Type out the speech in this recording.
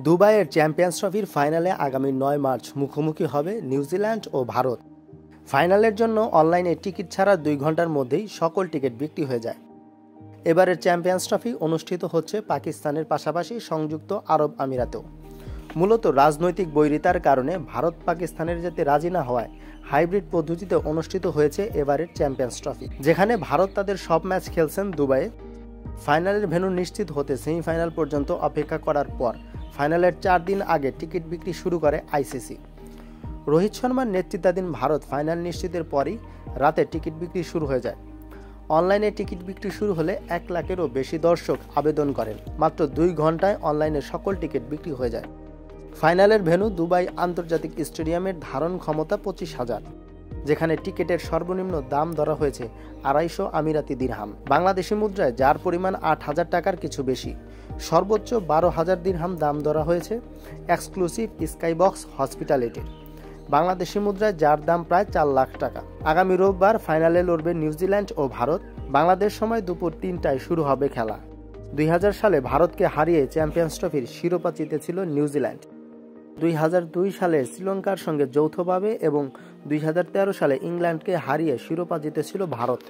দুবাইয়ের চ্যাম্পিয়ন্স ট্রফির ফাইনালে আগামী ৯ মার্চ মুখোমুখি হবে নিউজিল্যান্ড ও ভারত। ফাইনালের জন্য অনলাইনে টিকিট ছাড়া ২ ঘন্টার মধ্যেই সকল টিকিট বিক্রি হয়ে যায়। এবারের চ্যাম্পিয়ন্স ট্রফি অনুষ্ঠিত হচ্ছে পাকিস্তানের পাশাপাশি সংযুক্ত আরব আমিরাতেও। মূলত রাজনৈতিক বৈরিতার কারণে ভারত পাকিস্তানের যেতে রাজি না হওয়ায় হাইব্রিড পদ্ধতিতে অনুষ্ঠিত হয়েছে এবারের চ্যাম্পিয়ন্স ট্রফি, যেখানে ভারত তাদের সব ম্যাচ খেলছেন দুবাইয়ে। ফাইনালের ভেন্যু নিশ্চিত হতে সেমিফাইনাল পর্যন্ত অপেক্ষা করার পর ফাইনালের ৪ দিন আগে টিকিট বিক্রি শুরু করে আইসিসি। রোহিত শর্মার নেতৃত্বাধীন ভারত ফাইনাল নিশ্চিতের পরই রাতে টিকিট বিক্রি শুরু হয়ে যায়। অনলাইনে টিকিট বিক্রি শুরু হলে ১ লাখেরও বেশি দর্শক আবেদন করেন। মাত্র ২ ঘন্টায় অনলাইনে সকল টিকিট বিক্রি হয়ে যায়। ফাইনালের ভেন্যু দুবাই আন্তর্জাতিক স্টেডিয়ামের ধারণ ক্ষমতা ২৫,০০০, যেখানে টিকিটের সর্বনিম্ন দাম ধরা হয়েছে ২৫০ আমিরাতি দিরহাম, বাংলাদেশি মুদ্রায় যার পরিমাণ ৮,০০০ টাকার কিছু বেশি। সর্বোচ্চ ১২,০০০ দিরহাম দাম ধরা হয়েছে এক্সক্লুসিভ স্কাই বক্স হসপিটালিটির, বাংলাদেশি মুদ্রায় যার দাম প্রায় ৪ লাখ টাকা। আগামী রোববার ফাইনালে লড়বে নিউজিল্যান্ড ও ভারত। বাংলাদেশ সময় দুপুর ৩টায় শুরু হবে খেলা। ২০০০ সালে ভারতকে হারিয়ে চ্যাম্পিয়ন্স ট্রফির শিরোপা জিতেছিল নিউজিল্যান্ড। ২০০২ সালে শ্রীলঙ্কার সঙ্গে যৌথভাবে এবং ২০১৩ সালে ইংল্যান্ডকে হারিয়ে শিরোপা জিতেছিল ভারত।